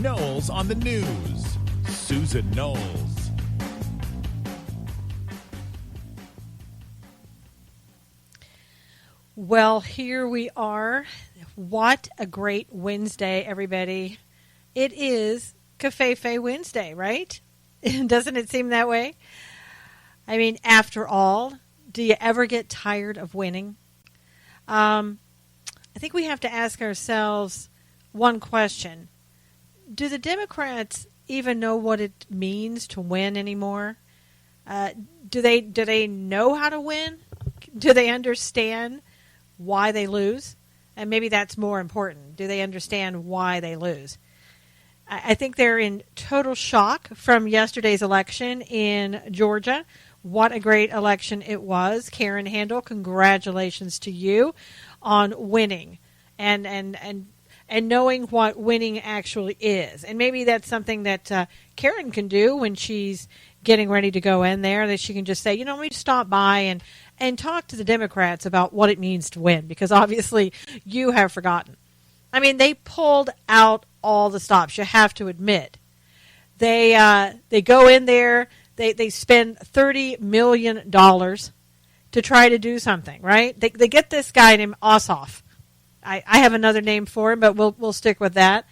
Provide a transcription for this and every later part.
Knowles on the news. Susan Knowles. Well, here we are. What a great Wednesday, everybody. It is Covfefe Wednesday, right? Doesn't it seem that way? I mean, after all, do you ever get tired of winning? I think we have to ask ourselves one question. Do the Democrats even know what it means to win anymore? Do they know how to win? Do they understand why they lose? And maybe that's more important. Do they understand why they lose? I think they're in total shock from yesterday's election in Georgia. What a great election it was. Karen Handel, congratulations to you on winning and knowing what winning actually is. And maybe that's something that Karen can do when she's getting ready to go in there, that she can just say, let me stop by and talk to the Democrats about what it means to win, because obviously you have forgotten. I mean, they pulled out all the stops, you have to admit. They go in there, they spend $30 million to try to do something, right? They get this guy named Ossoff. I have another name for him, but we'll stick with that.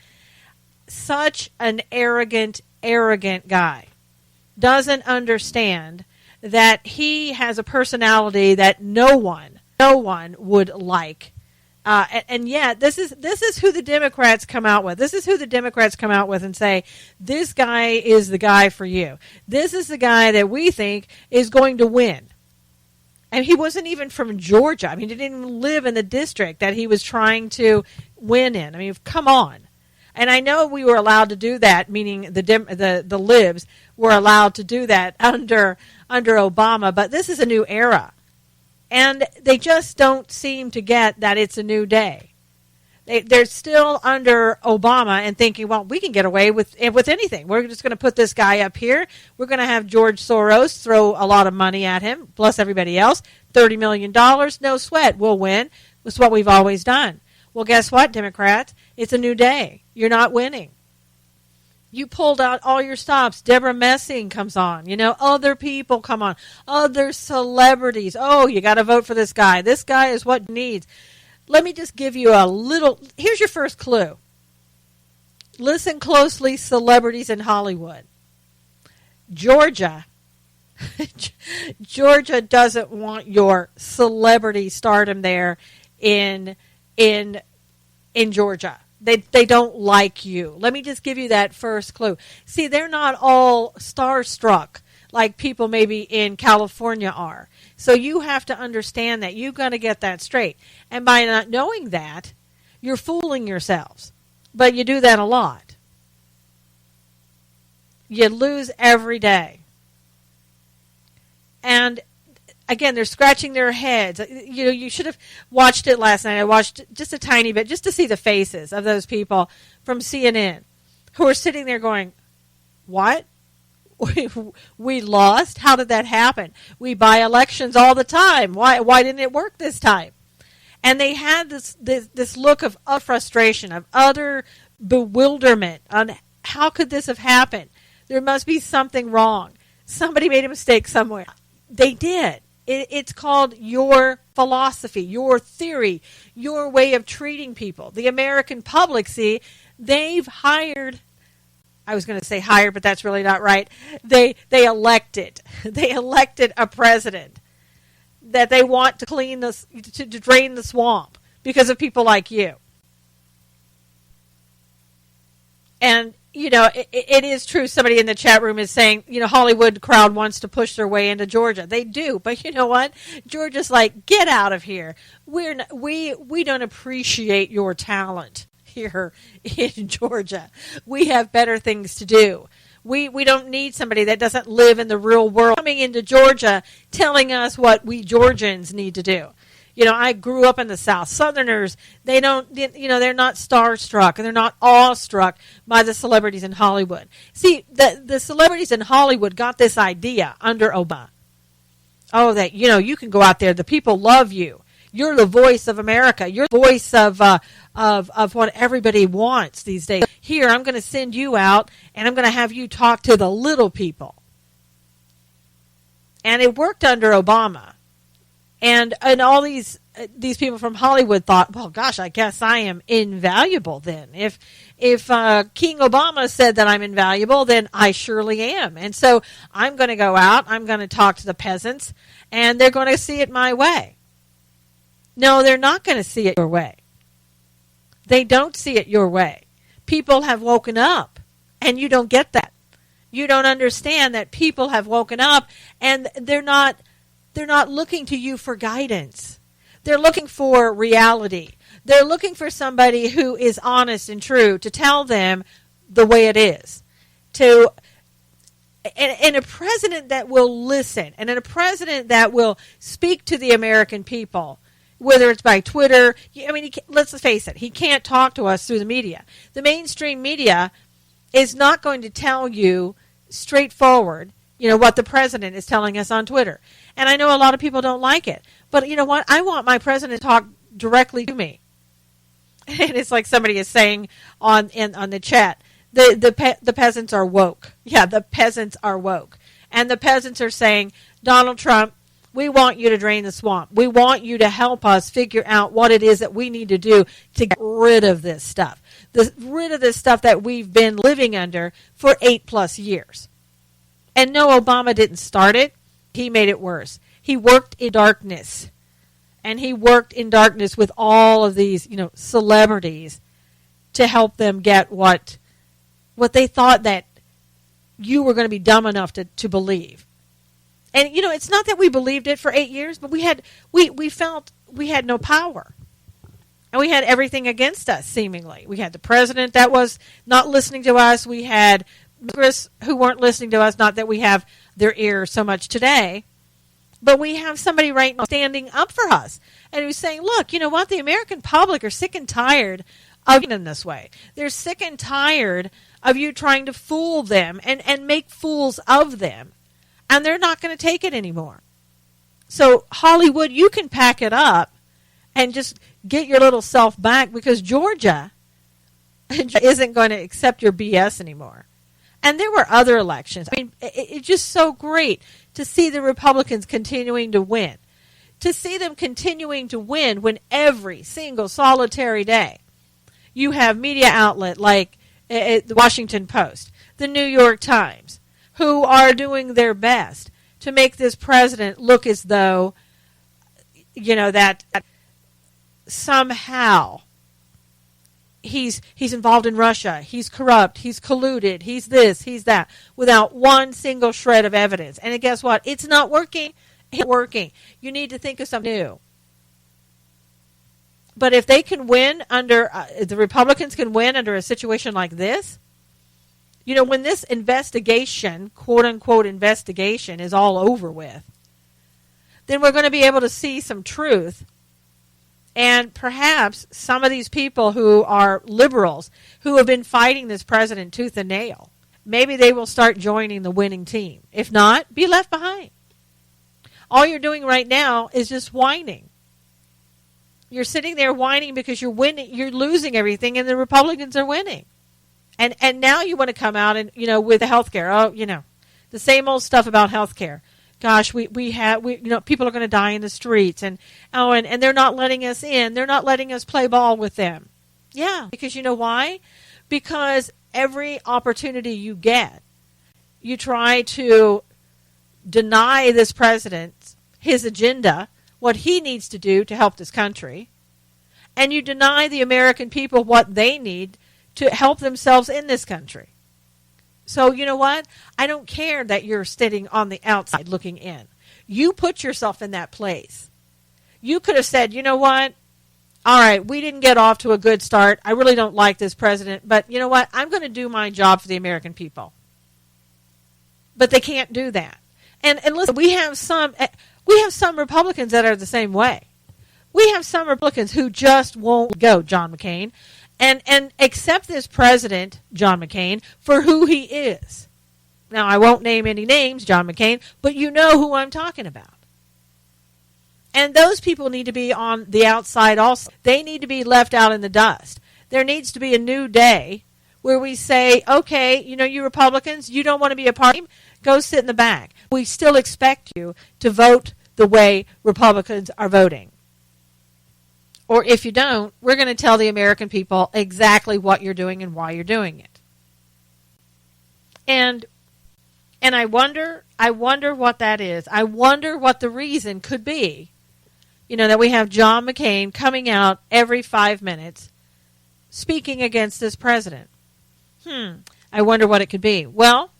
Such an arrogant guy. Doesn't understand that he has a personality that no one would like. And yet, this is who the Democrats come out with. This is who the Democrats come out with and say, this guy is the guy for you. This is the guy that we think is going to win. And he wasn't even from Georgia. I mean, he didn't even live in the district that he was trying to win in. I mean, come on. And I know we were allowed to do that, meaning the libs were allowed to do that under Obama, but this is a new era. And they just don't seem to get that it's a new day. They're still under Obama and thinking, well, we can get away with anything. We're just going to put this guy up here. We're going to have George Soros throw a lot of money at him, plus everybody else. $30 million, no sweat. We'll win. That's what we've always done. Well, guess what, Democrats? It's a new day. You're not winning. You pulled out all your stops. Deborah Messing comes on. Other people come on. Other celebrities. Oh, you got to vote for this guy. This guy is what needs. Let me just give you a little. Here's your first clue. Listen closely, celebrities in Hollywood. Georgia doesn't want your celebrity stardom there in Georgia. They don't like you. Let me just give you that first clue. See, they're not all starstruck like people maybe in California are. So you have to understand that. You've got to get that straight. And by not knowing that, you're fooling yourselves. But you do that a lot. You lose every day. And again, they're scratching their heads. You should have watched it last night. I watched just a tiny bit just to see the faces of those people from CNN who are sitting there going, what? We lost? How did that happen? We buy elections all the time. Why didn't it work this time? And they had this look of frustration, of utter bewilderment on how could this have happened? There must be something wrong. Somebody made a mistake somewhere. They did. It's called your philosophy, your theory, your way of treating people. The American public, see, they've hired, I was going to say hired, but that's really not right. They elected a president that they want to clean this, to drain the swamp because of people like you. And it is true. Somebody in the chat room is saying, Hollywood crowd wants to push their way into Georgia. They do, but you know what? Georgia's like, get out of here. We don't appreciate your talent here in Georgia. We have better things to do. We don't need somebody that doesn't live in the real world coming into Georgia telling us what we Georgians need to do. I grew up in the South. Southerners, they're not starstruck and they're not awestruck by the celebrities in Hollywood. See, the celebrities in Hollywood got this idea under Obama. Oh, that, you can go out there. The people love you. You're the voice of America. You're the voice of what everybody wants these days. Here, I'm going to send you out, and I'm going to have you talk to the little people. And it worked under Obama. And all these people from Hollywood thought, well, gosh, I guess I am invaluable then. If King Obama said that I'm invaluable, then I surely am. And so I'm going to go out, I'm going to talk to the peasants, and they're going to see it my way. No, they're not going to see it your way. They don't see it your way. People have woken up, and you don't get that. You don't understand that people have woken up, and they're not looking to you for guidance. They're looking for reality. They're looking for somebody who is honest and true to tell them the way it is. And a president that will listen, and a president that will speak to the American people, whether it's by Twitter. I mean, let's face it, he can't talk to us through the media. The mainstream media is not going to tell you straightforward, what the president is telling us on Twitter. And I know a lot of people don't like it. But you know what? I want my president to talk directly to me. And it's like somebody is saying on the chat, the peasants are woke. Yeah, the peasants are woke. And the peasants are saying, Donald Trump, we want you to drain the swamp. We want you to help us figure out what it is that we need to do to get rid of this stuff. Rid of this stuff that we've been living under for 8+ years. And no, Obama didn't start it. He made it worse. He worked in darkness. And he worked in darkness with all of these, celebrities to help them get what they thought that you were going to be dumb enough to believe. And, it's not that we believed it for 8 years, but we felt we had no power. And we had everything against us, seemingly. We had the president that was not listening to us. We had Congress who weren't listening to us, not that we have their ear so much today. But we have somebody right now standing up for us and who's saying, look, you know what? The American public are sick and tired of being in this way. They're sick and tired of you trying to fool them and make fools of them. And they're not going to take it anymore. So Hollywood, you can pack it up and just get your little self back, because Georgia isn't going to accept your BS anymore. And there were other elections. I mean, it's just so great to see the Republicans continuing to win. To see them continuing to win when every single solitary day you have media outlet like the Washington Post, the New York Times, who are doing their best to make this president look as though, that somehow he's involved in Russia, he's corrupt, he's colluded, he's this, he's that, without one single shred of evidence. And guess what? It's not working. It's working. You need to think of something new. But if they can win under, the Republicans can win under a situation like this, when this investigation, quote-unquote investigation, is all over with, then we're going to be able to see some truth. And perhaps some of these people who are liberals, who have been fighting this president tooth and nail, maybe they will start joining the winning team. If not, be left behind. All you're doing right now is just whining. You're sitting there whining because you're winning, you're losing everything, and the Republicans are winning. And now you want to come out and, with the health care. Oh, the same old stuff about health care. Gosh, we people are going to die in the streets, and they're not letting us in. They're not letting us play ball with them. Yeah, because you know why? Because every opportunity you get, you try to deny this president his agenda, what he needs to do to help this country, and you deny the American people what they need to help themselves in this country. So you know what? I don't care that you're sitting on the outside looking in. You put yourself in that place. You could have said, you know what? All right, we didn't get off to a good start. I really don't like this president, but you know what? I'm going to do my job for the American people. But they can't do that. And listen, we have some Republicans that are the same way. We have some Republicans who just won't go, John McCain, and accept this president, John McCain, for who he is. Now, I won't name any names, John McCain, but you know who I'm talking about. And those people need to be on the outside also. They need to be left out in the dust. There needs to be a new day where we say, okay, you Republicans, you don't want to be a party, go sit in the back. We still expect you to vote the way Republicans are voting. Or if you don't, we're going to tell the American people exactly what you're doing and why you're doing it. And I wonder what that is. I wonder what the reason could be. That we have John McCain coming out every 5 minutes speaking against this president. I wonder what it could be. Well,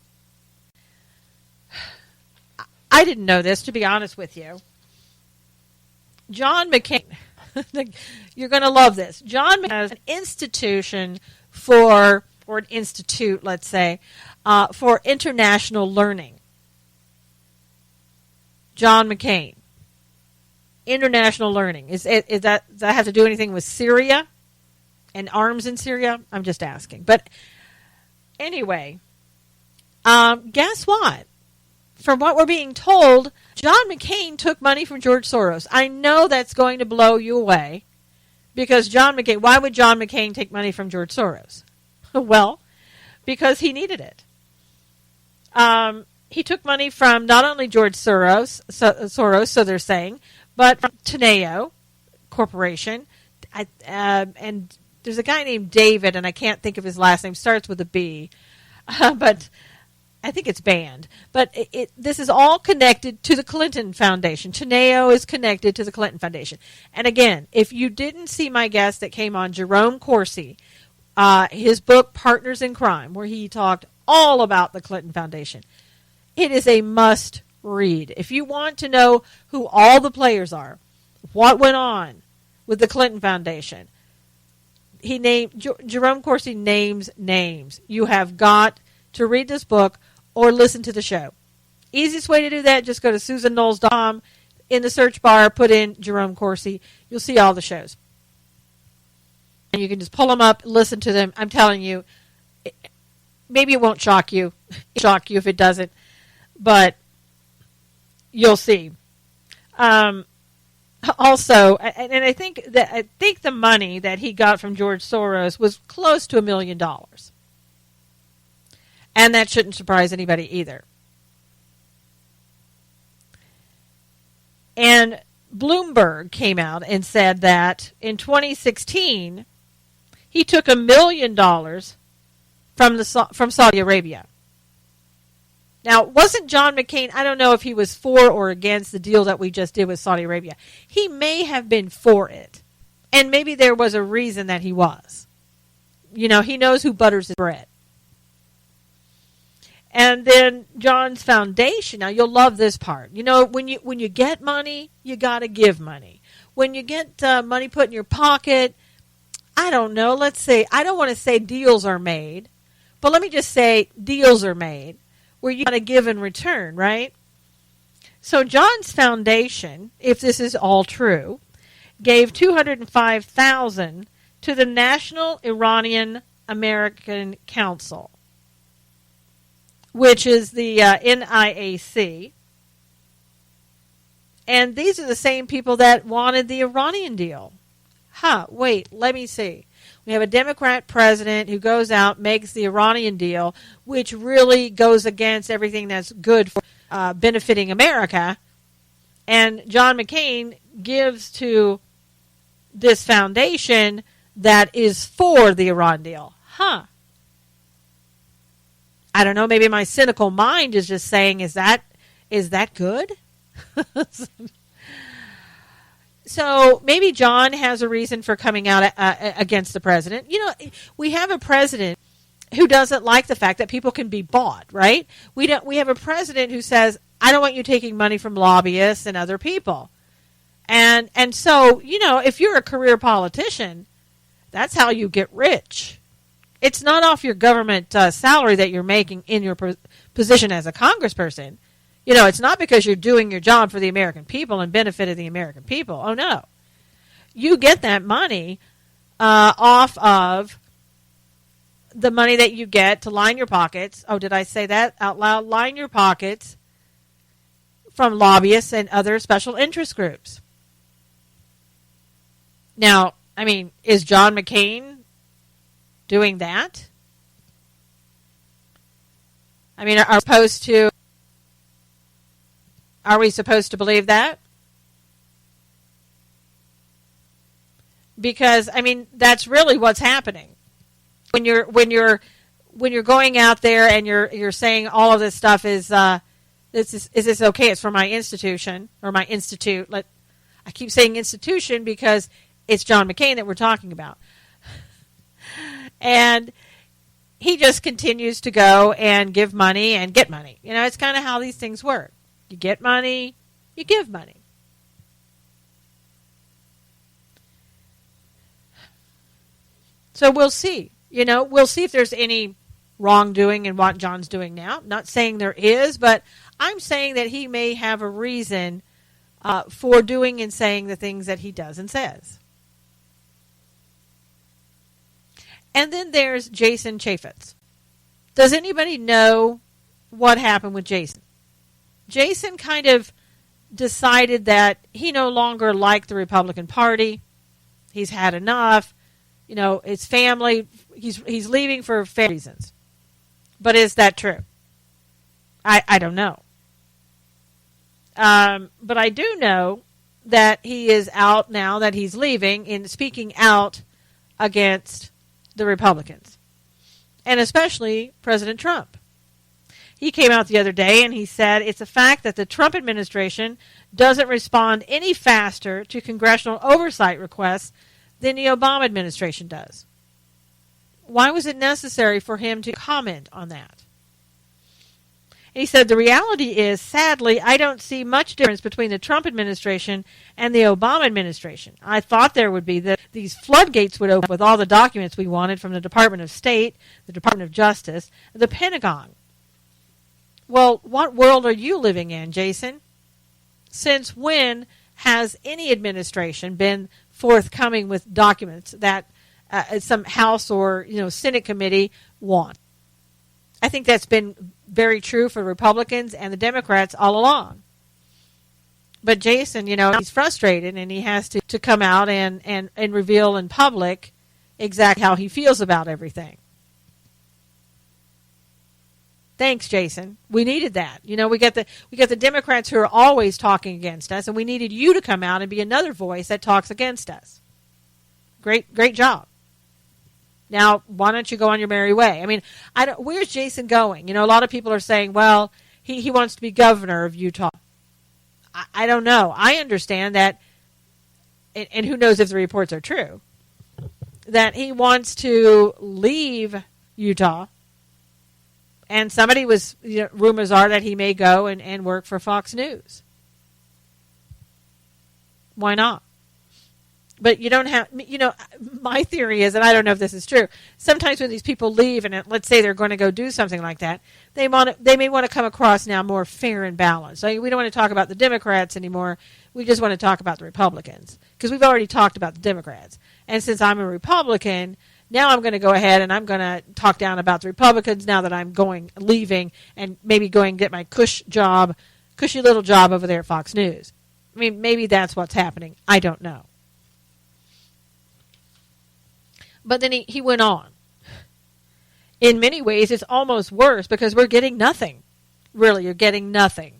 I didn't know this, to be honest with you. John McCain, you're going to love this. John McCain has an institution or an institute, let's say, for international learning. John McCain. International learning. Does that have to do anything with Syria and arms in Syria? I'm just asking. But anyway, guess what? From what we're being told, John McCain took money from George Soros. I know that's going to blow you away because why would John McCain take money from George Soros? Well, because he needed it. He took money from not only George Soros, so they're saying, but from Teneo Corporation. And there's a guy named David, and I can't think of his last name. Starts with a B, but I think it's banned. But this is all connected to the Clinton Foundation. Teneo is connected to the Clinton Foundation. And again, if you didn't see my guest that came on, Jerome Corsi, his book, Partners in Crime, where he talked all about the Clinton Foundation, it is a must read. If you want to know who all the players are, what went on with the Clinton Foundation, Jerome Corsi names names. You have got to read this book or listen to the show. Easiest way to do that, just go to susanknowles.com. In the search bar, put in Jerome Corsi. You'll see all the shows. And you can just pull them up, listen to them. I'm telling you, maybe it won't shock you. It'll shock you if it doesn't. But you'll see. Also, and I think the money that he got from George Soros was close to $1 million. And that shouldn't surprise anybody either. And Bloomberg came out and said that in 2016, he took $1 million from Saudi Arabia. Now, wasn't John McCain, I don't know if he was for or against the deal that we just did with Saudi Arabia. He may have been for it. And maybe there was a reason that he was. He knows who butters his bread. And then John's foundation. Now, you'll love this part. When you get money, you got to give money. When you get money put in your pocket, I don't know. Let's say, I don't want to say deals are made, but let me just say deals are made where you got to give in return, right? So John's foundation, if this is all true, gave $205,000 to the National Iranian American Council, which is the NIAC. And these are the same people that wanted the Iranian deal. Wait, let me see. We have a Democrat president who goes out, makes the Iranian deal, which really goes against everything that's good for benefiting America. And John McCain gives to this foundation that is for the Iran deal. I don't know. Maybe my cynical mind is just saying, is that good? So maybe John has a reason for coming out against the president. We have a president who doesn't like the fact that people can be bought, right? We have a president who says, I don't want you taking money from lobbyists and other people. And so, if you're a career politician, that's how you get rich. It's not off your government salary that you're making in your position as a congressperson. It's not because you're doing your job for the American people and benefiting the American people. Oh, no. You get that money off of the money that you get to line your pockets. Oh, did I say that out loud? Line your pockets from lobbyists and other special interest groups. Now, I mean, is John McCain doing that? I mean, are we supposed to believe that? Because, I mean, that's really what's happening. When you're going out there and you're saying all of this stuff is this okay? It's for my institution or my institute. I keep saying institution because it's John McCain that we're talking about. And he just continues to go and give money and get money. You know, it's kind of how these things work. You get money, you give money. So we'll see. You know, we'll see if there's any wrongdoing in what John's doing now. Not saying there is, but I'm saying that he may have a reason for doing and saying the things that he does and says. And then there's Jason Chaffetz. Does anybody know what happened with Jason? Jason kind of decided that he no longer liked the Republican Party. He's had enough. You know, his family, he's leaving for family reasons. But is that true? I don't know. But I do know that he is out now, that he's leaving and speaking out against the Republicans, and especially President Trump. He came out the other day and he said it's a fact that the Trump administration doesn't respond any faster to congressional oversight requests than the Obama administration does. Why was it necessary for him to comment on that? And he said, the reality is, sadly, I don't see much difference between the Trump administration and the Obama administration. I thought there would be that these floodgates would open with all the documents we wanted from the Department of State, the Department of Justice, the Pentagon. Well, what world are you living in, Jason? Since when has any administration been forthcoming with documents that some House or Senate committee want? I think that's been very true for Republicans and the Democrats all along. But Jason, he's frustrated and he has to come out and reveal in public exactly how he feels about everything. Thanks, Jason. We needed that. We got the Democrats who are always talking against us, and we needed you to come out and be another voice that talks against us. Great job. Now, why don't you go on your merry way? I mean, where's Jason going? A lot of people are saying, well, he wants to be governor of Utah. I don't know. I understand that, and who knows if the reports are true, that he wants to leave Utah. And somebody rumors are that he may go and work for Fox News. Why not? But you don't have, my theory is, and I don't know if this is true, sometimes when these people leave and let's say they're going to go do something like that, they may want to come across now more fair and balanced. So we don't want to talk about the Democrats anymore. We just want to talk about the Republicans because we've already talked about the Democrats. And since I'm a Republican, now I'm going to go ahead and I'm going to talk down about the Republicans now that I'm leaving and maybe going and get my cushy little job over there at Fox News. I mean, maybe that's what's happening. I don't know. But then he went on. In many ways, it's almost worse because we're getting nothing. Really, you're getting nothing.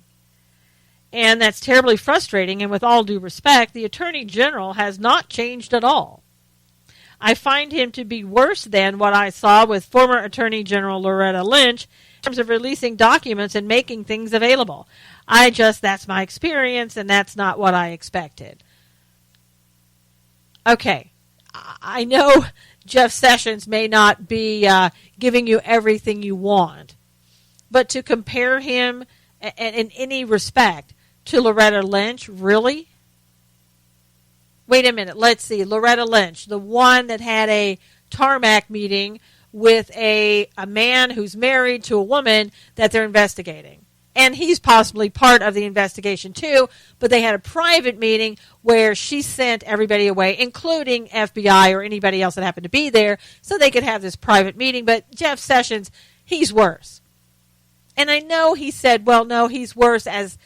And that's terribly frustrating, and with all due respect, the Attorney General has not changed at all. I find him to be worse than what I saw with former Attorney General Loretta Lynch in terms of releasing documents and making things available. That's my experience, and that's not what I expected. Okay, I know Jeff Sessions may not be giving you everything you want, but to compare him in any respect to Loretta Lynch, really? Wait a minute, let's see. Loretta Lynch, the one that had a tarmac meeting with a man who's married to a woman that they're investigating. And he's possibly part of the investigation too, but they had a private meeting where she sent everybody away, including FBI or anybody else that happened to be there, so they could have this private meeting. But Jeff Sessions, he's worse. And I know he said, well, no, he's worse as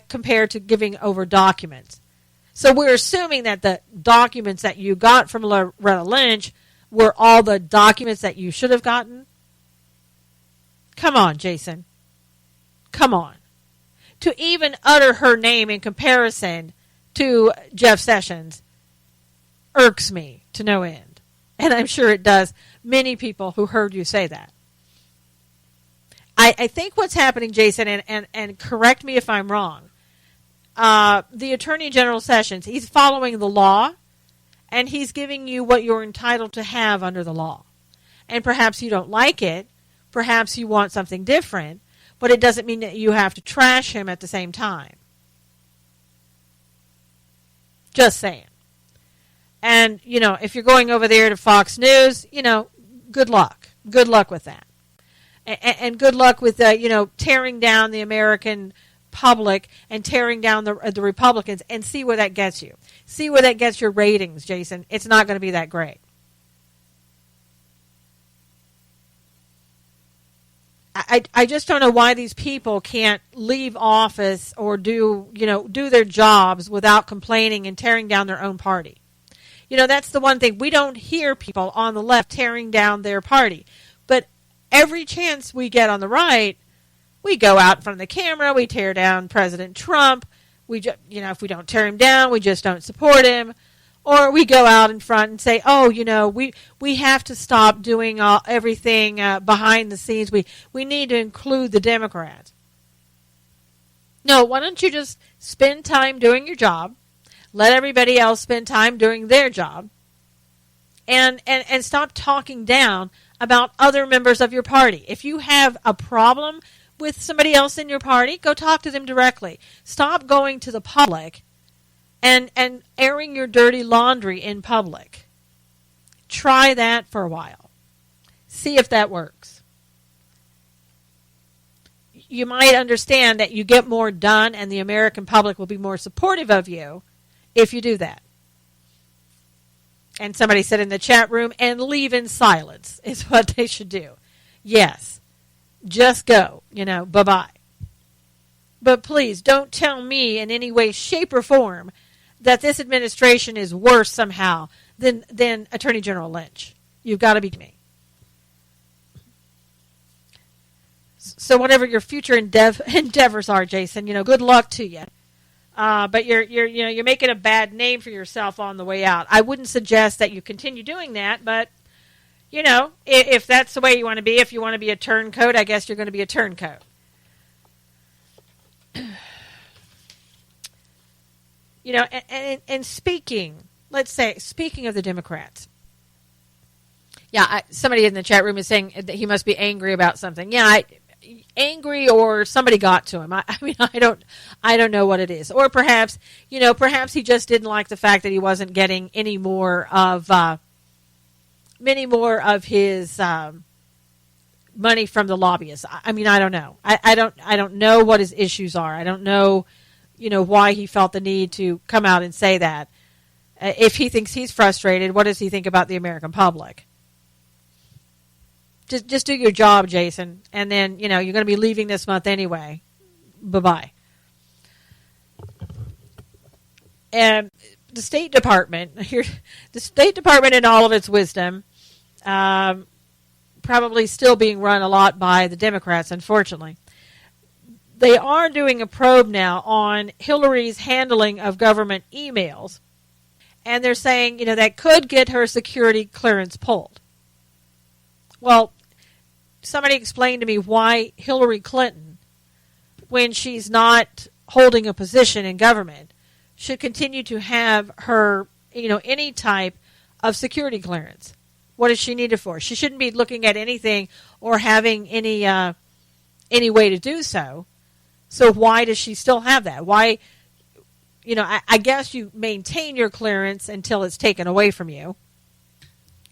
compared to giving over documents. So we're assuming that the documents that you got from Loretta Lynch were all the documents that you should have gotten? Come on, Jason. Come on. To even utter her name in comparison to Jeff Sessions irks me to no end. And I'm sure it does many people who heard you say that. I think what's happening, Jason, and correct me if I'm wrong, the Attorney General Sessions, he's following the law, and he's giving you what you're entitled to have under the law. And perhaps you don't like it, perhaps you want something different, but it doesn't mean that you have to trash him at the same time. Just saying. And, if you're going over there to Fox News, good luck. Good luck with that. And good luck with, tearing down the American public and tearing down the Republicans, and see where that gets you. See where that gets your ratings, Jason. It's not going to be that great. I just don't know why these people can't leave office or do their jobs without complaining and tearing down their own party. That's the one thing. We don't hear people on the left tearing down their party. But every chance we get on the right, we go out in front of the camera, we tear down President Trump. If we don't tear him down, we just don't support him. Or we go out in front and say, we have to stop doing everything behind the scenes. We need to include the Democrats. No, why don't you just spend time doing your job, let everybody else spend time doing their job, and stop talking down about other members of your party. If you have a problem with somebody else in your party, go talk to them directly. Stop going to the public and airing your dirty laundry in public. Try that for a while. See if that works. You might understand that you get more done and the American public will be more supportive of you if you do that. And somebody said in the chat room, and leave in silence is what they should do. Yes. Just go, bye-bye. But please don't tell me in any way, shape, or form that this administration is worse somehow than Attorney General Lynch. You've got to be me. So whatever your future endeavors are, Jason, good luck to you. But you're making a bad name for yourself on the way out. I wouldn't suggest that you continue doing that, but if that's the way you want to be, if you want to be a turncoat, I guess you're going to be a turncoat. And speaking of the Democrats. Yeah, somebody in the chat room is saying that he must be angry about something. Yeah, angry or somebody got to him. I mean, I don't know what it is. Or perhaps he just didn't like the fact that he wasn't getting any more of many more of his money from the lobbyists. I mean, I don't know. I don't know what his issues are. I don't know, why he felt the need to come out and say that. If he thinks he's frustrated, what does he think about the American public? Just do your job, Jason, and then you're going to be leaving this month anyway. Bye-bye. And the State Department in all of its wisdom, probably still being run a lot by the Democrats, unfortunately. They are doing a probe now on Hillary's handling of government emails, and they're saying, that could get her security clearance pulled. Well, somebody explained to me why Hillary Clinton, when she's not holding a position in government, should continue to have her, any type of security clearance. What does she need it for? She shouldn't be looking at anything or having any way to do so. So why does she still have that? Why, I guess you maintain your clearance until it's taken away from you.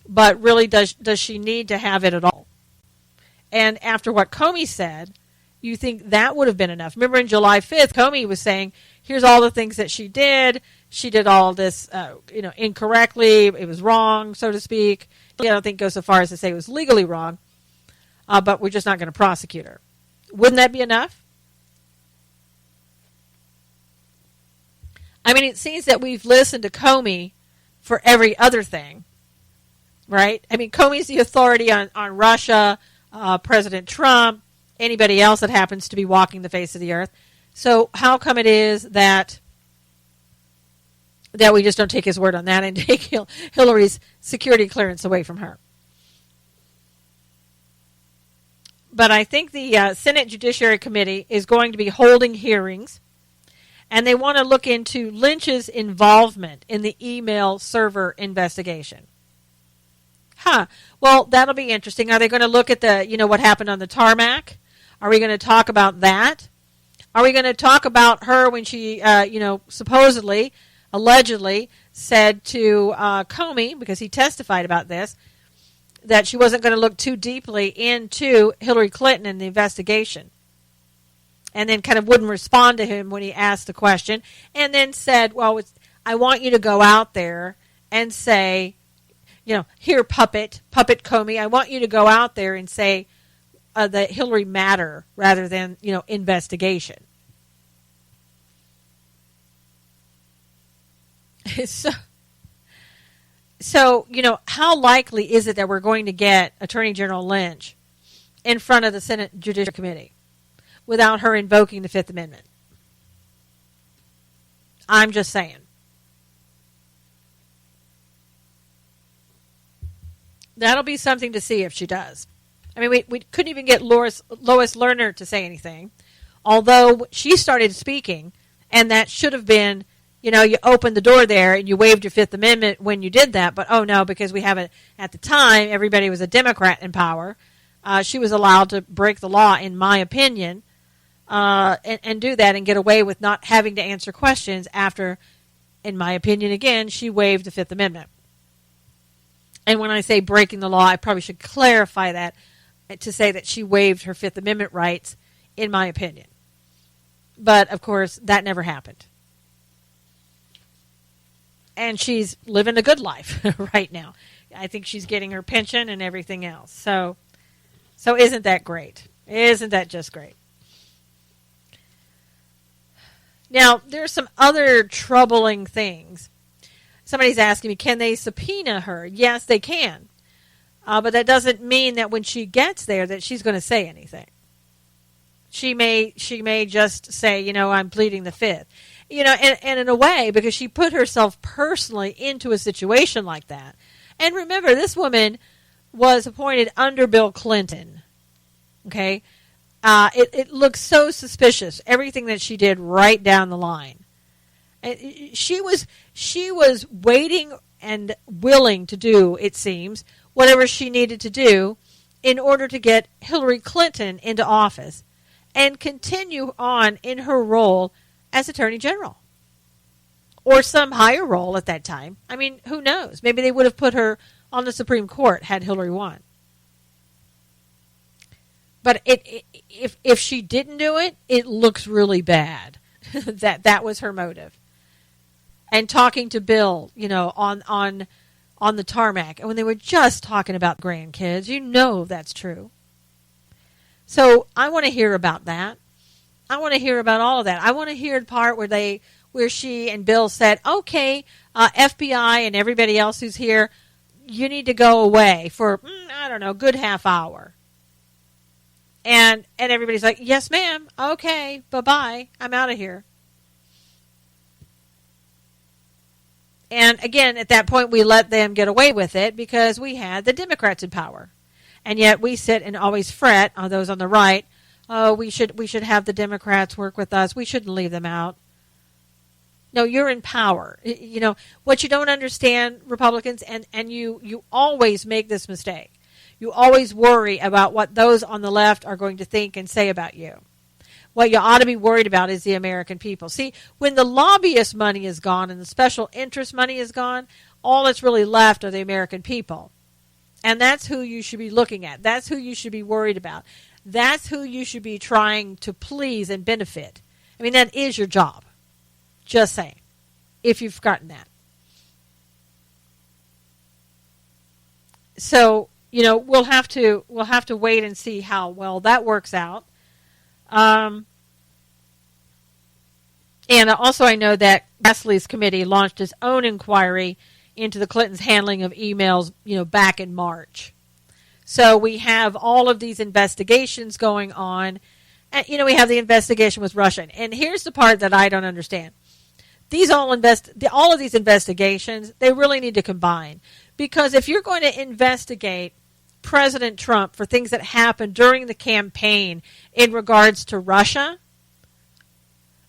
But really, does she need to have it at all? And after what Comey said, you think that would have been enough. Remember on July 5th, Comey was saying, here's all the things that she did. She did all this, incorrectly. It was wrong, so to speak. I don't think go so far as to say it was legally wrong, but we're just not going to prosecute her. Wouldn't that be enough? I mean, it seems that we've listened to Comey for every other thing, right? I mean, Comey's the authority on Russia, President Trump, anybody else that happens to be walking the face of the earth. So how come it is that we just don't take his word on that and take Hillary's security clearance away from her? But I think the Senate Judiciary Committee is going to be holding hearings, and they want to look into Lynch's involvement in the email server investigation. Well, that'll be interesting. Are they going to look at what happened on the tarmac? Are we going to talk about that? Are we going to talk about her when she, supposedly, allegedly said to Comey, because he testified about this, that she wasn't going to look too deeply into Hillary Clinton and the investigation, and then kind of wouldn't respond to him when he asked the question, and then said, well, I want you to go out there and say, here, puppet Comey, I want you to go out there and say that Hillary matter rather than, investigation. So, how likely is it that we're going to get Attorney General Lynch in front of the Senate Judiciary Committee without her invoking the Fifth Amendment? I'm just saying. That'll be something to see if she does. I mean, we couldn't even get Lois Lerner to say anything, although she started speaking, and that should have been, you opened the door there and you waived your Fifth Amendment when you did that, but oh no, because we haven't, at the time, everybody was a Democrat in power. She was allowed to break the law, in my opinion, and do that and get away with not having to answer questions after, in my opinion, again, she waived the Fifth Amendment. And when I say breaking the law, I probably should clarify that to say that she waived her Fifth Amendment rights, in my opinion. But, of course, that never happened. And she's living a good life right now. I think she's getting her pension and everything else. So isn't that great? Isn't that just great? Now, there's some other troubling things. Somebody's asking me, can they subpoena her? Yes, they can. But that doesn't mean that when she gets there that she's going to say anything. She may just say, I'm pleading the Fifth. And in a way, because she put herself personally into a situation like that. And remember, this woman was appointed under Bill Clinton. Okay? It looks so suspicious, everything that she did right down the line. And she was waiting and willing to do, it seems, whatever she needed to do in order to get Hillary Clinton into office and continue on in her role as Attorney General. Or some higher role at that time. I mean, who knows? Maybe they would have put her on the Supreme Court had Hillary won. But if she didn't do it, it looks really bad. that was her motive. And talking to Bill, on the tarmac, and when they were just talking about grandkids, that's true. So I want to hear about that. I want to hear about all of that. I want to hear the part where she and Bill said, okay, FBI and everybody else who's here, you need to go away for, a good half hour. And everybody's like, yes, ma'am. Okay, bye-bye. I'm out of here. And again, at that point, we let them get away with it because we had the Democrats in power. And yet we sit and always fret on those on the right. Oh, we should have the Democrats work with us. We shouldn't leave them out. No, you're in power. What you don't understand, Republicans, and you always make this mistake. You always worry about what those on the left are going to think and say about you. What you ought to be worried about is the American people. See, when the lobbyist money is gone and the special interest money is gone, all that's really left are the American people. And that's who you should be looking at. That's who you should be worried about. That's who you should be trying to please and benefit. I mean, that is your job. Just saying, if you've forgotten that. So, we'll have to wait and see how well that works out. And also I know that Grassley's committee launched its own inquiry into the Clintons' handling of emails, back in March. So we have all of these investigations going on. And, we have the investigation with Russia. And here's the part that I don't understand. All of these investigations, they really need to combine. Because if you're going to investigate President Trump for things that happened during the campaign in regards to Russia,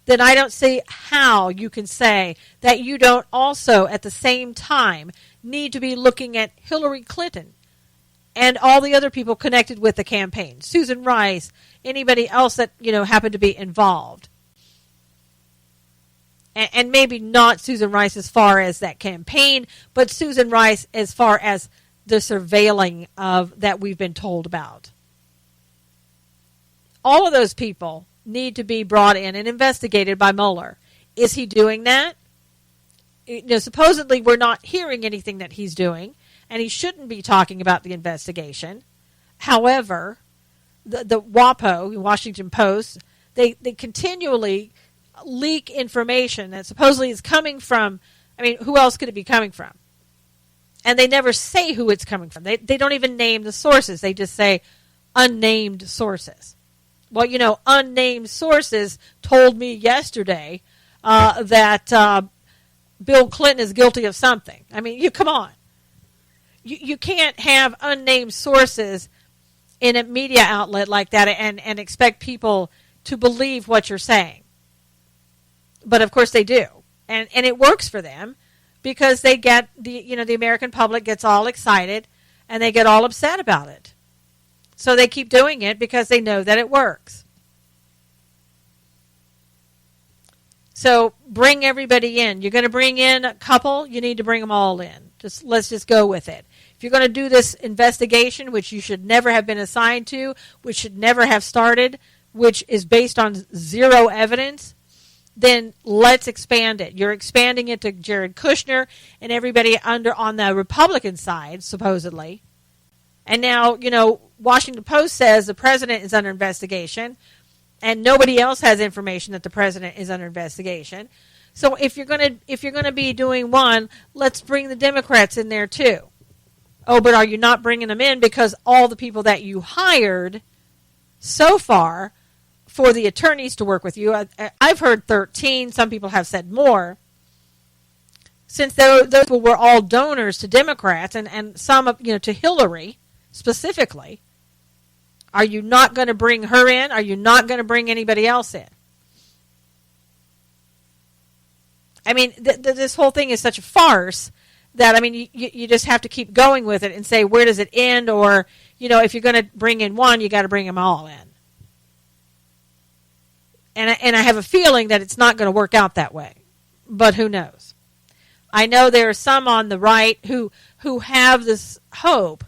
then I don't see how you can say that you don't also, at the same time, need to be looking at Hillary Clinton and all the other people connected with the campaign. Susan Rice, anybody else that, happened to be involved. And maybe not Susan Rice as far as that campaign, but Susan Rice as far as the surveilling of that we've been told about. All of those people need to be brought in and investigated by Mueller. Is he doing that? Supposedly we're not hearing anything that he's doing, and he shouldn't be talking about the investigation. However, the WAPO, Washington Post, they continually leak information that supposedly is coming from, who else could it be coming from? And they never say who it's coming from. They don't even name the sources. They just say unnamed sources. Well, unnamed sources told me yesterday that Bill Clinton is guilty of something. Come on. You can't have unnamed sources in a media outlet like that and expect people to believe what you're saying. But of course they do. And it works for them because they get the American public gets all excited and they get all upset about it. So they keep doing it because they know that it works. So bring everybody in. You're going to bring in a couple, you need to bring them all in. Let's just go with it. If you're going to do this investigation, which you should never have been assigned to, which should never have started, which is based on zero evidence, then let's expand it. You're expanding it to Jared Kushner and everybody on the Republican side, supposedly. And now, Washington Post says the president is under investigation, and nobody else has information that the president is under investigation. So if you're going to be doing one, let's bring the Democrats in there too. Oh, but are you not bringing them in because all the people that you hired so far for the attorneys to work with you, I've heard 13, some people have said more, since those people were all donors to Democrats and some to Hillary specifically, are you not going to bring her in? Are you not going to bring anybody else in? This whole thing is such a farce that, you just have to keep going with it and say, where does it end? Or, if you're going to bring in one, you got to bring them all in. And I have a feeling that it's not going to work out that way. But who knows? I know there are some on the right who have this hope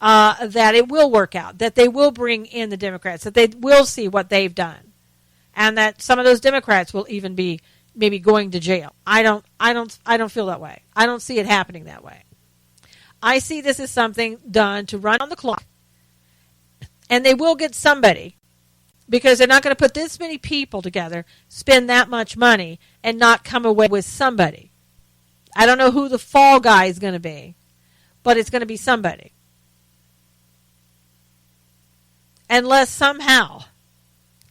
that it will work out, that they will bring in the Democrats, that they will see what they've done, and that some of those Democrats will even be maybe going to jail. I don't feel that way. I don't see it happening that way. I see this as something done to run on the clock, and they will get somebody, because they're not going to put this many people together, spend that much money, and not come away with somebody. I don't know who the fall guy is going to be, but it's going to be somebody. Unless somehow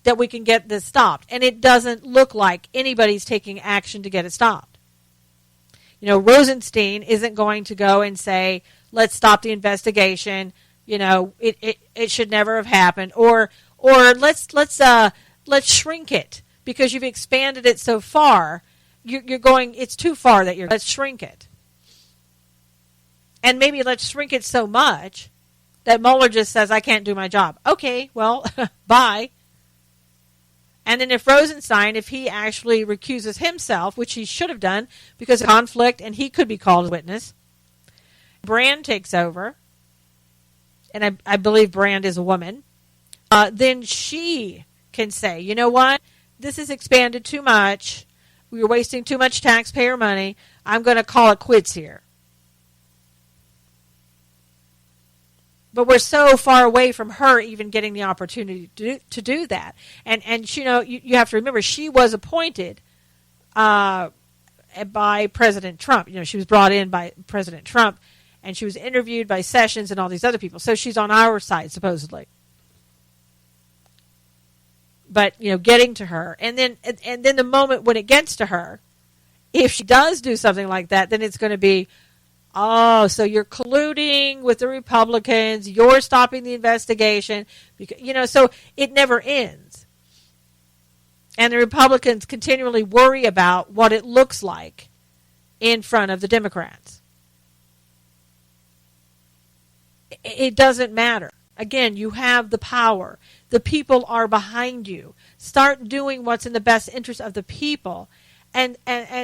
that we can get this stopped. And it doesn't look like anybody's taking action to get it stopped. Rosenstein isn't going to go and say, let's stop the investigation. It should never have happened. Or let's shrink it because you've expanded it so far. You're going, it's too far that let's shrink it. And maybe let's shrink it so much that Mueller just says, I can't do my job. Okay, well, bye. And then if Rosenstein, if he actually recuses himself, which he should have done because of conflict and he could be called as a witness, Brand takes over, and I believe Brand is a woman, then she can say, you know what, this is expanded too much. We were wasting too much taxpayer money. I'm going to call it quits here. But we're so far away from her even getting the opportunity to do that. And you have to remember, she was appointed by President Trump. She was brought in by President Trump, and she was interviewed by Sessions and all these other people. So she's on our side, supposedly. But, getting to her. And then the moment when it gets to her, if she does do something like that, then it's going to be, oh, so you're colluding with the Republicans, you're stopping the investigation. So it never ends. And the Republicans continually worry about what it looks like in front of the Democrats. It doesn't matter. Again, you have the power. The people are behind you. Start doing what's in the best interest of the people and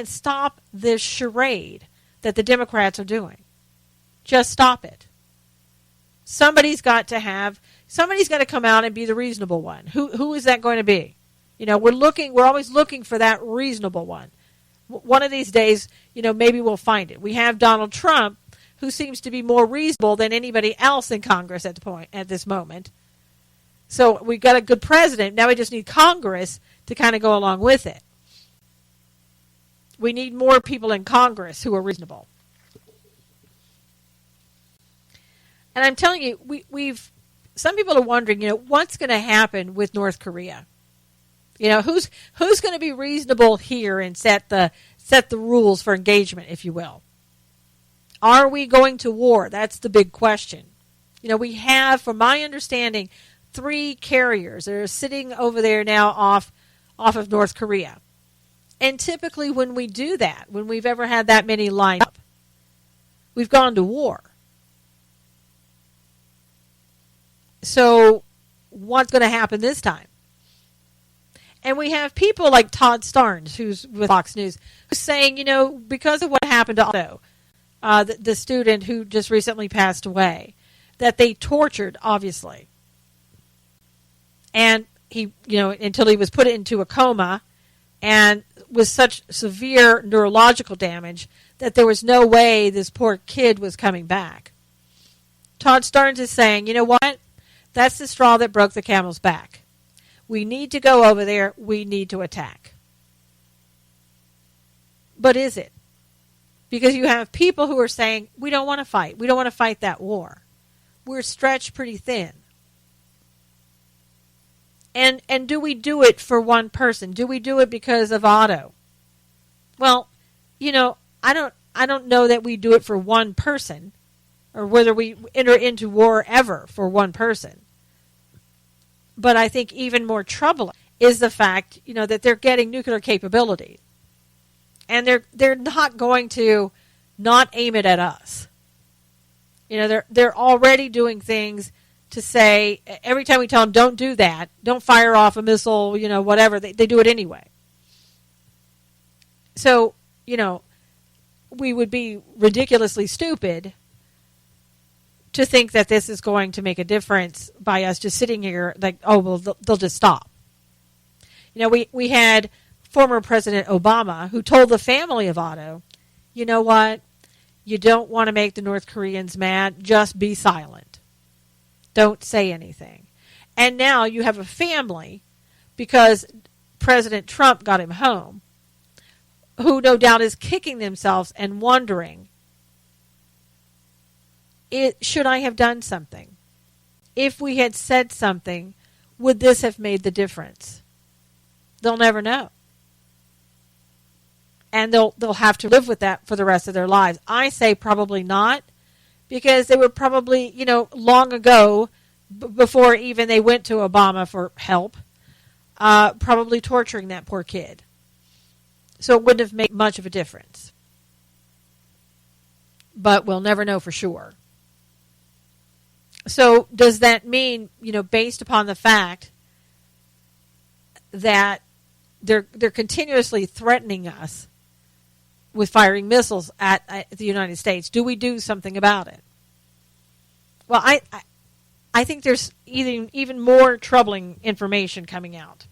stop this charade that the Democrats are doing. Just stop it. Somebody's got to come out and be the reasonable one. Who is that going to be? We're always looking for that reasonable one. One of these days, maybe we'll find it. We have Donald Trump, who seems to be more reasonable than anybody else in Congress at this moment. So we've got a good president. Now we just need Congress to kind of go along with it. We need more people in Congress who are reasonable. And I'm telling you, some people are wondering, what's going to happen with North Korea? Who's going to be reasonable here and set the rules for engagement, if you will? Are we going to war? That's the big question. We have, from my understanding, 3 carriers that are sitting over there now off of North Korea. And typically when we do that, when we've ever had that many lined up, we've gone to war. So what's going to happen this time? And we have people like Todd Starnes, who's with Fox News, who's saying, because of what happened to Otto, the student who just recently passed away, that they tortured, obviously. And he, until he was put into a coma and with such severe neurological damage that there was no way this poor kid was coming back. Todd Starnes is saying, you know what? That's the straw that broke the camel's back. We need to go over there. We need to attack. But is it? Because you have people who are saying, we don't want to fight. We don't want to fight that war. We're stretched pretty thin. And do we do it for one person? Do we do it because of Otto? Well, I don't know that we do it for one person, or whether we enter into war ever for one person. But I think even more troubling is the fact, that they're getting nuclear capability. And they're not going to not aim it at us. They're already doing things to say, every time we tell them, don't do that, don't fire off a missile, whatever, they do it anyway. So, we would be ridiculously stupid to think that this is going to make a difference by us just sitting here like, oh, well, they'll just stop. We had former President Obama who told the family of Otto, you know what? You don't want to make the North Koreans mad. Just be silent. Don't say anything. And now you have a family, because President Trump got him home, who no doubt is kicking themselves and wondering, should I have done something? If we had said something, would this have made the difference? They'll never know. And they'll have to live with that for the rest of their lives. I say probably not, because they were probably, long ago, before even they went to Obama for help, probably torturing that poor kid. So it wouldn't have made much of a difference. But we'll never know for sure. So does that mean, based upon the fact that they're continuously threatening us with firing missiles at the United States, do we do something about it? Well, I think there's even more troubling information coming out.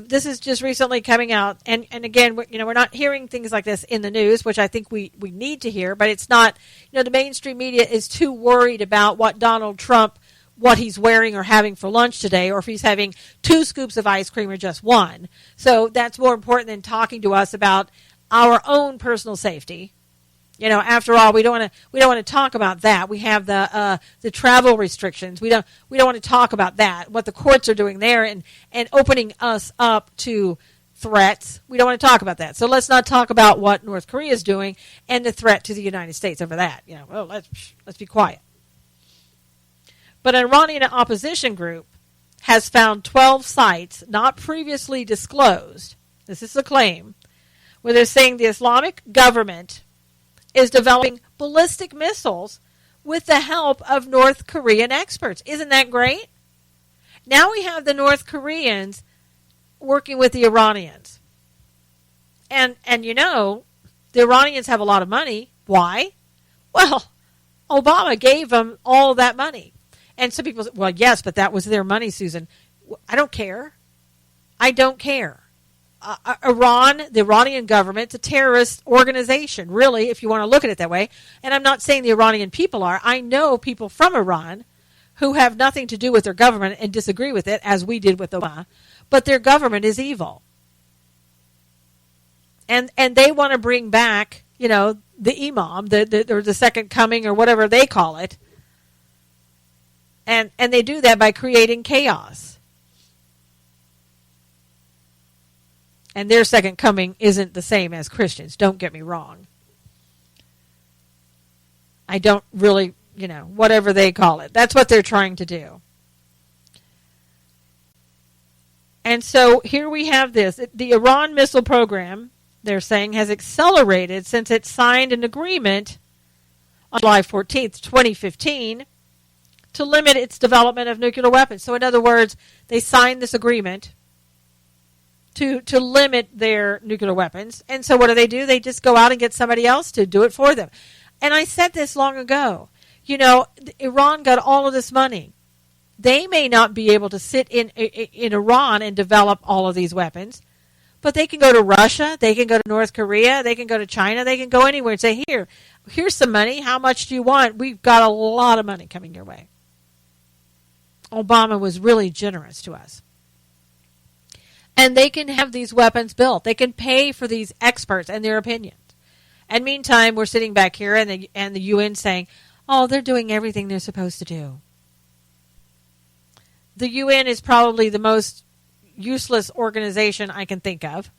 This is just recently coming out, and again, we're not hearing things like this in the news, which I think we need to hear, but it's not, the mainstream media is too worried about what Donald Trump what he's wearing or having for lunch today, or if he's having 2 scoops of ice cream or just 1. So that's more important than talking to us about our own personal safety. You know, after all, we don't want to talk about that. We have the travel restrictions. We don't want to talk about that. What the courts are doing there and opening us up to threats. We don't want to talk about that. So let's not talk about what North Korea is doing and the threat to the United States over that. You know, well, let's be quiet. But an Iranian opposition group has found 12 sites not previously disclosed. This is a claim where they're saying the Islamic government is developing ballistic missiles with the help of North Korean experts. Isn't that great? Now we have the North Koreans working with the Iranians. And you know, the Iranians have a lot of money. Why? Well, Obama gave them all that money. And some people say, well, yes, but that was their money, Susan. I don't care. I don't care. Iran, the Iranian government, it's a terrorist organization, really, if you want to look at it that way. And I'm not saying the Iranian people are. I know people from Iran who have nothing to do with their government and disagree with it, as we did with Obama. But their government is evil. And they want to bring back, you know, the imam, or the second coming, or whatever they call it. And they do that by creating chaos. And their second coming isn't the same as Christians. Don't get me wrong. I don't really, you know, whatever they call it. That's what they're trying to do. And so here we have this. The Iran missile program, they're saying, has accelerated since it signed an agreement on July 14th, 2015, to limit its development of nuclear weapons. So in other words, they signed this agreement to limit their nuclear weapons. And so what do? They just go out and get somebody else to do it for them. And I said this long ago. You know, Iran got all of this money. They may not be able to sit in Iran and develop all of these weapons, but they can go to Russia, they can go to North Korea, they can go to China, they can go anywhere and say, here's some money. How much do you want? We've got a lot of money coming your way. Obama was really generous to us. And they can have these weapons built. They can pay for these experts and their opinions. And meantime, we're sitting back here and the UN saying, oh, they're doing everything they're supposed to do. The UN is probably the most useless organization I can think of.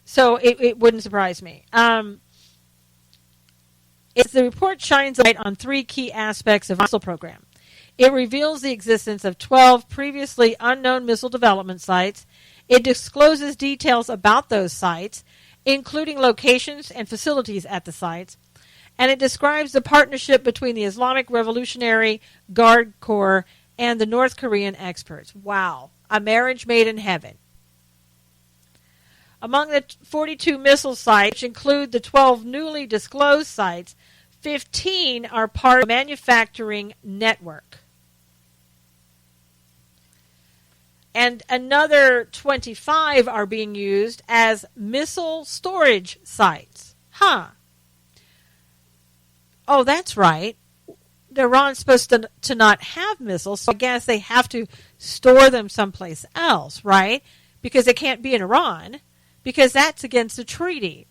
So it wouldn't surprise me. The report shines light on 3 key aspects of the missile program. It reveals the existence of 12 previously unknown missile development sites. It discloses details about those sites, including locations and facilities at the sites. And it describes the partnership between the Islamic Revolutionary Guard Corps and the North Korean experts. Wow, a marriage made in heaven. Among the 42 missile sites, which include the 12 newly disclosed sites, 15 are part of a manufacturing network. And another 25 are being used as missile storage sites. Oh, that's right. Iran's supposed to not have missiles, so I guess they have to store them someplace else, right? Because they can't be in Iran, because that's against the treaty.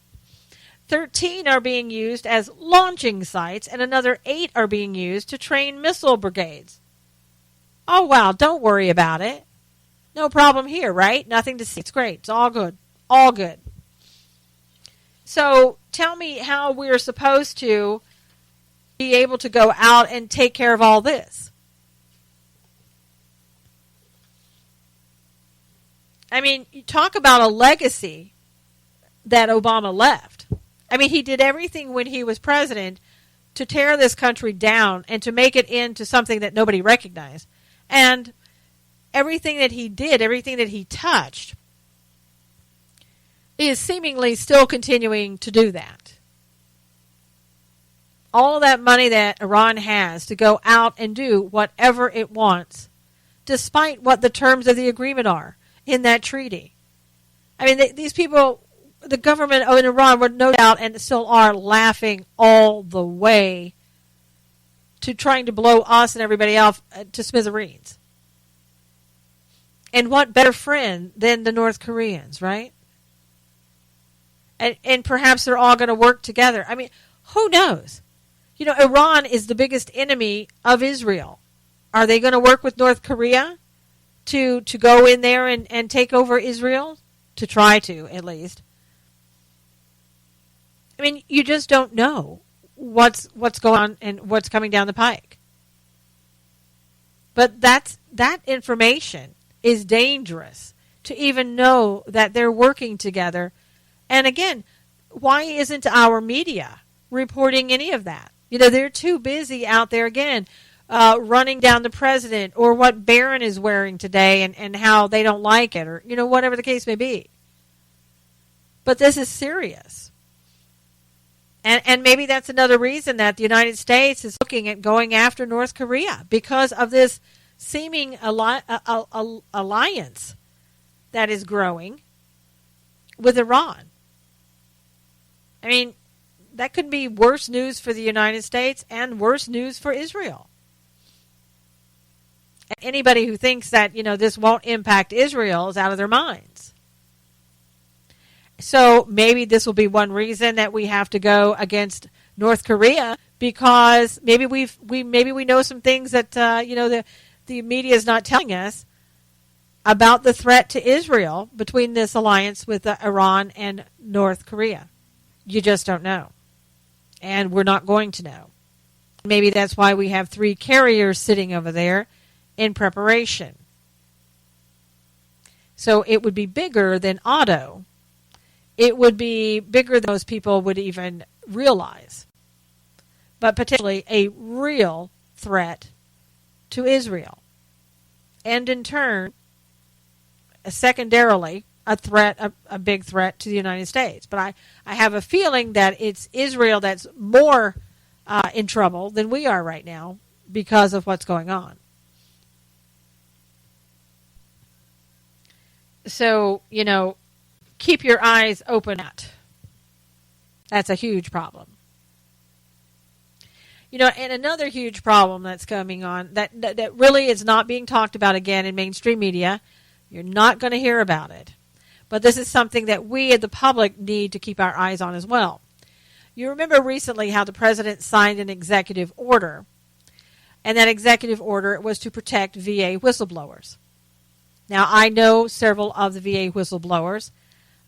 13 are being used as launching sites, and another 8 are being used to train missile brigades. Oh, wow, don't worry about it. No problem here, right? Nothing to see. It's great. It's all good. All good. So tell me how we're supposed to be able to go out and take care of all this. I mean, you talk about a legacy that Obama left. I mean, he did everything when he was president to tear this country down and to make it into something that nobody recognized. And everything that he did, everything that he touched, is seemingly still continuing to do that. All that money that Iran has to go out and do whatever it wants, despite what the terms of the agreement are in that treaty. I mean, these people, the government in Iran would no doubt and still are laughing all the way to trying to blow us and everybody else to smithereens. And what better friend than the North Koreans, right? And perhaps they're all going to work together. I mean, who knows? You know, Iran is the biggest enemy of Israel. Are they going to work with North Korea to go in there and take over Israel? To try to, at least. I mean, you just don't know what's going on and what's coming down the pike. But that information is dangerous to even know that they're working together. And again, why isn't our media reporting any of that? You know, they're too busy out there, again, running down the president or what Barron is wearing today and how they don't like it or, you know, whatever the case may be. But this is serious. And maybe that's another reason that the United States is looking at going after North Korea because of this seeming alliance that is growing with Iran. I mean, that could be worse news for the United States and worse news for Israel. And anybody who thinks that, you know, this won't impact Israel is out of their minds. So maybe this will be one reason that we have to go against North Korea because maybe we know some things that you know the media is not telling us about the threat to Israel between this alliance with Iran and North Korea. You just don't know. And we're not going to know. Maybe that's why we have 3 carriers sitting over there in preparation. So it would be bigger than Otto. It would be bigger than most people would even realize. But potentially a real threat to Israel. And in turn, secondarily, a big threat to the United States. But I have a feeling that it's Israel that's more in trouble than we are right now because of what's going on. So, you know, keep your eyes open. That's a huge problem. You know, and another huge problem that's coming on that really is not being talked about again in mainstream media. You're not going to hear about it. But this is something that we as the public need to keep our eyes on as well. You remember recently how the president signed an executive order. And that executive order was to protect VA whistleblowers. Now, I know several of the VA whistleblowers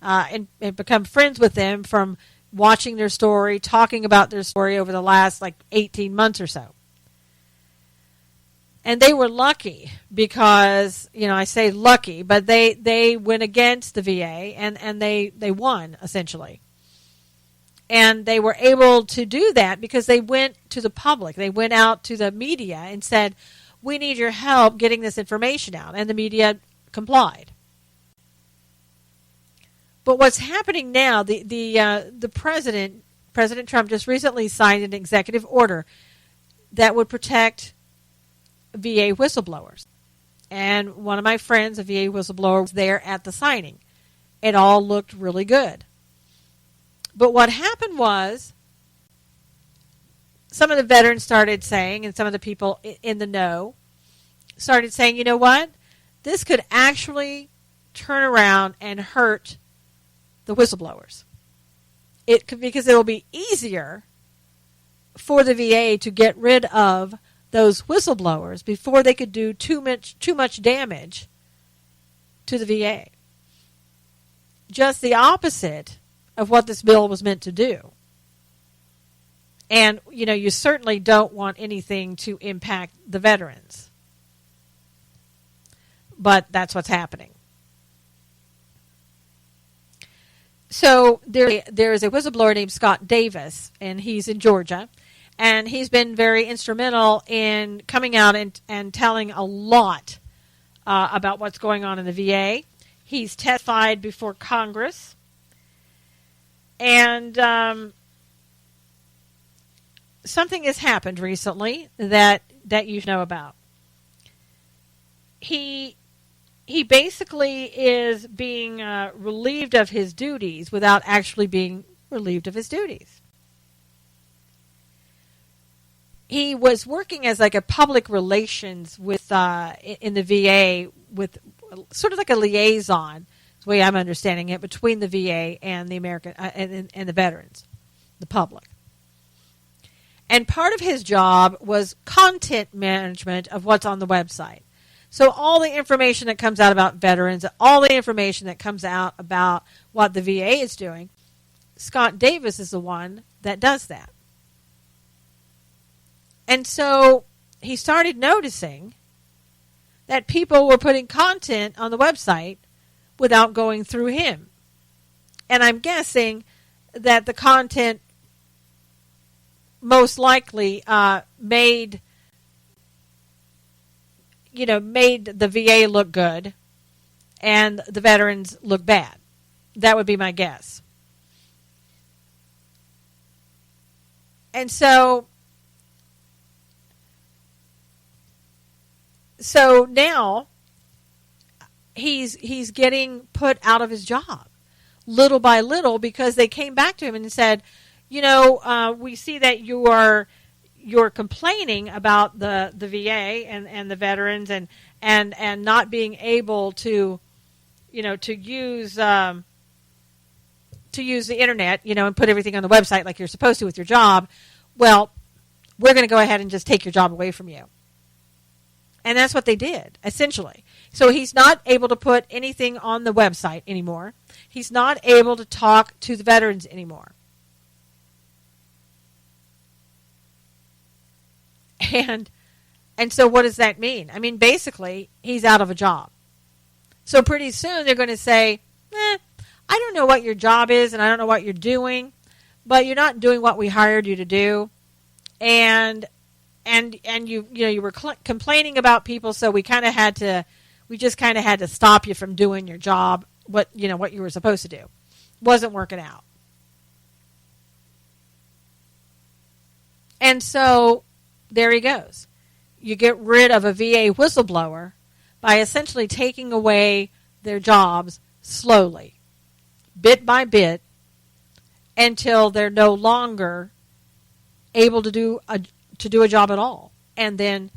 and become friends with them from watching their story, talking about their story over the last 18 months or so. And they were lucky because, you know, I say lucky, but they went against the VA and they won, essentially. And they were able to do that because they went to the public. They went out to the media and said, we need your help getting this information out. And the media complied. But what's happening now, the President Trump just recently signed an executive order that would protect VA whistleblowers. And one of my friends, a VA whistleblower, was there at the signing. It all looked really good. But what happened was some of the veterans started saying, and some of the people in the know started saying, you know what? This could actually turn around and hurt the whistleblowers. Because it will be easier for the VA to get rid of those whistleblowers before they could do too much damage to the VA. Just the opposite of what this bill was meant to do. And, you know, you certainly don't want anything to impact the veterans. But that's what's happening. So there is a whistleblower named Scott Davis, and he's in Georgia. And he's been very instrumental in coming out and telling a lot about what's going on in the VA. He's testified before Congress. And something has happened recently that you know about. He basically is being relieved of his duties without actually being relieved of his duties. he was working as like a public relations with in the VA, with sort of like a liaison, is the way I'm understanding it, between the VA and the American and the veterans, the public. And part of his job was content management of what's on the website. So all the information that comes out about veterans, all the information that comes out about what the VA is doing, Scott Davis is the one that does that. And so he started noticing that people were putting content on the website without going through him. And I'm guessing that the content most likely made the VA look good and the veterans look bad. That would be my guess. And so now he's getting put out of his job little by little, because they came back to him and said, we see that you're complaining about the VA and the veterans and not being able to use the internet, and put everything on the website like you're supposed to with your job. Well, we're going to go ahead and just take your job away from you. And that's what they did, essentially. So he's not able to put anything on the website anymore. He's not able to talk to the veterans anymore. And so what does that mean? I mean, basically, he's out of a job. So pretty soon they're going to say, I don't know what your job is and I don't know what you're doing, but you're not doing what we hired you to do. And you were complaining about people, so we just kind of had to stop you from doing your job, what you were supposed to do. Wasn't working out. And so there he goes. You get rid of a VA whistleblower by essentially taking away their jobs slowly, bit by bit, until they're no longer able to do a job at all. And then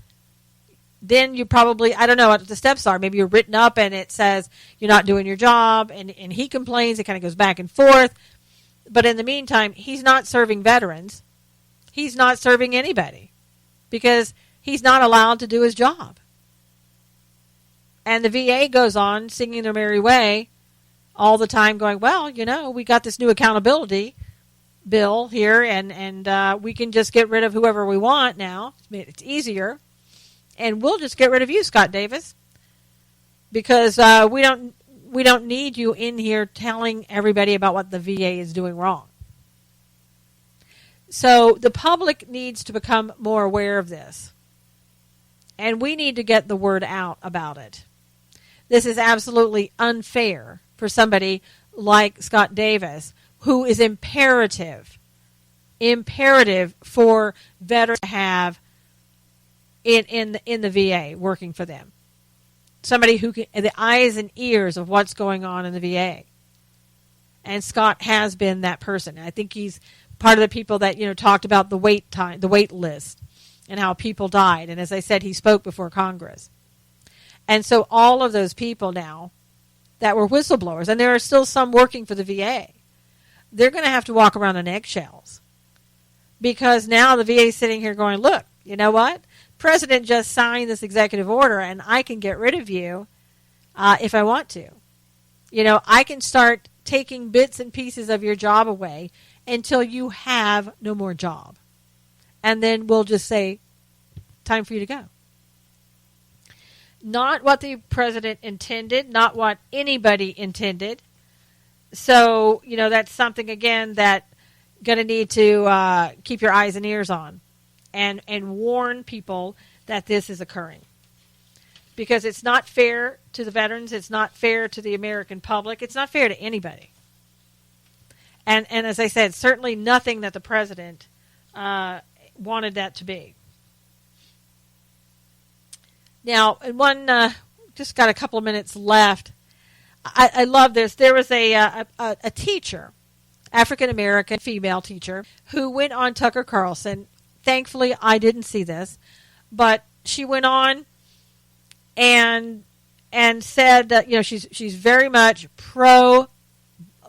you probably, I don't know what the steps are. Maybe you're written up and it says you're not doing your job, and he complains. It kind of goes back and forth. But in the meantime, he's not serving veterans. He's not serving anybody because he's not allowed to do his job. And the VA goes on singing their merry way all the time, going, well, we got this new accountability bill here, and we can just get rid of whoever we want now. It's easier. And we'll just get rid of you, Scott Davis, because we don't need you in here telling everybody about what the VA is doing wrong. So the public needs to become more aware of this. And we need to get the word out about it. This is absolutely unfair for somebody like Scott Davis, who is imperative for veterans to have in the VA working for them. Somebody who can, the eyes and ears of what's going on in the VA. And Scott has been that person. I think he's part of the people that talked about the wait list, and how people died. And as I said, he spoke before Congress. And so all of those people now that were whistleblowers, and there are still some working for the VA, they're going to have to walk around on eggshells, because now the VA is sitting here going, look, you know what? President just signed this executive order, and I can get rid of you if I want to. I can start taking bits and pieces of your job away until you have no more job. And then we'll just say, time for you to go. Not what the president intended, not what anybody intended. So, that's something, again, that going to need to keep your eyes and ears on and warn people that this is occurring. Because it's not fair to the veterans. It's not fair to the American public. It's not fair to anybody. And as I said, certainly nothing that the president wanted that to be. Now, just got a couple of minutes left. I love this. There was a teacher, African-American female teacher, who went on Tucker Carlson thankfully, I didn't see this, but she went on and said that, you know, she's very much pro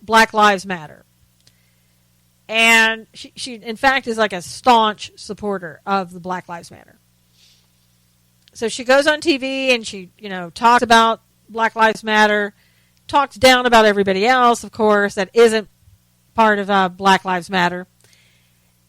Black Lives Matter. And she in fact is like a staunch supporter of the Black Lives Matter. So she goes on TV and she, you know, talks about Black Lives Matter, talks down about everybody else, of course, that isn't part of Black Lives Matter.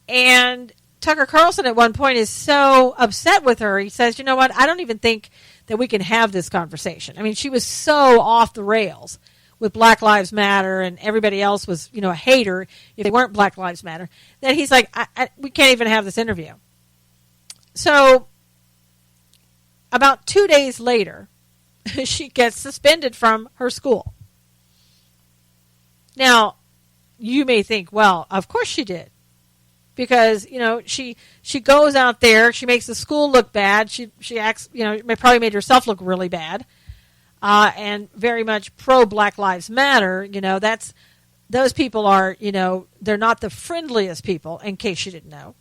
And Tucker Carlson at one point is so upset with her. He says, you know what, I don't even think that we can have this conversation. I mean, she was so off the rails with Black Lives Matter, and everybody else was, you know, a hater if they weren't Black Lives Matter, that he's like, we can't even have this interview. So about 2 days later, she gets suspended from her school. Now, you may think, well, of course she did. Because, you know, she goes out there, she makes the school look bad, she acts, you know, probably made herself look really bad, and very much pro Black Lives Matter. You know, those people are, you know, they're not the friendliest people, in case you didn't know.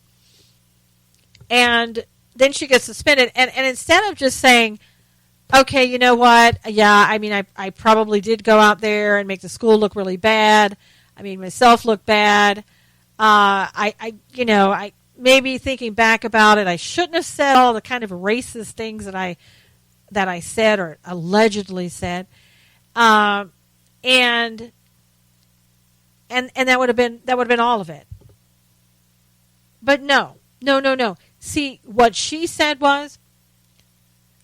And then she gets suspended, and instead of just saying, okay, you know what, yeah, I mean, I probably did go out there and make the school look really bad, I mean, myself look bad, I maybe thinking back about it, I shouldn't have said all the kind of racist things that I said or allegedly said, and that would have been all of it. But no. See, what she said was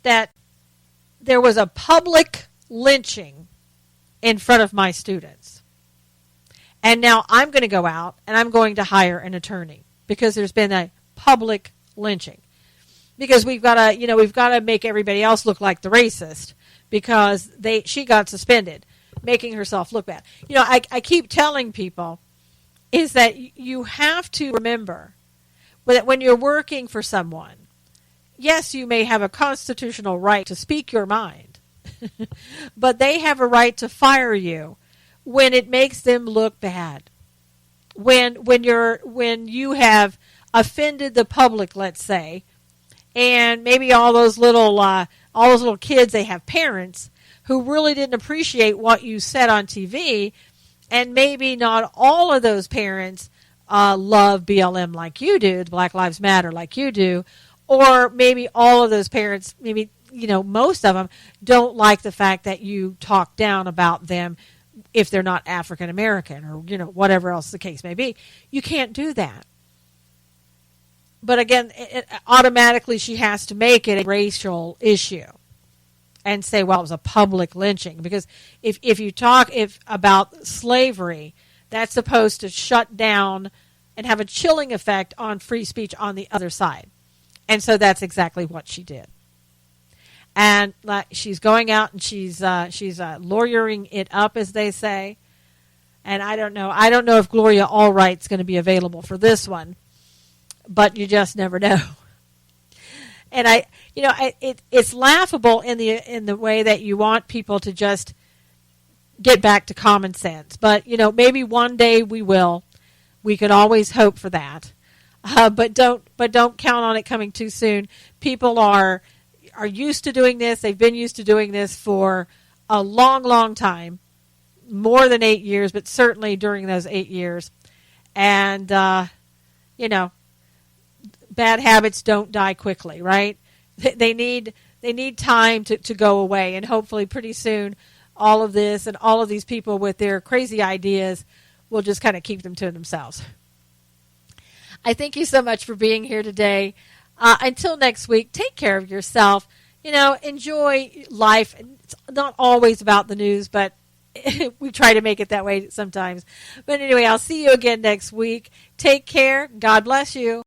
that there was a public lynching in front of my students. And now I'm going to go out and I'm going to hire an attorney because there's been a public lynching. Because we've got to make everybody else look like the racist because she got suspended, making herself look bad. You know, I keep telling people is that you have to remember that when you're working for someone, yes, you may have a constitutional right to speak your mind, but they have a right to fire you when it makes them look bad. When you have offended the public, let's say, and maybe all those little kids, they have parents who really didn't appreciate what you said on TV, and maybe not all of those parents love BLM like you do, Black Lives Matter like you do, or maybe all of those parents, maybe, you know, most of them don't like the fact that you talk down about them if they're not African American or, you know, whatever else the case may be. You can't do that. But again, automatically she has to make it a racial issue and say, well, it was a public lynching. Because if you talk about slavery, that's supposed to shut down and have a chilling effect on free speech on the other side. And so that's exactly what she did. And she's going out and she's lawyering it up, as they say. And I don't know if Gloria Allright's going to be available for this one, but you just never know. And it's laughable in the way that you want people to just get back to common sense. But, you know, maybe one day we will. We could always hope for that. But don't count on it coming too soon. People are used to doing this. They've been used to doing this for a long, long time, more than 8 years, but certainly during those 8 years. And, you know, bad habits don't die quickly, right? They need time to go away, and hopefully pretty soon all of this and all of these people with their crazy ideas will just kind of keep them to themselves. I thank you so much for being here today. Until next week, take care of yourself. You know, enjoy life. It's not always about the news, but we try to make it that way sometimes. But anyway, I'll see you again next week. Take care. God bless you.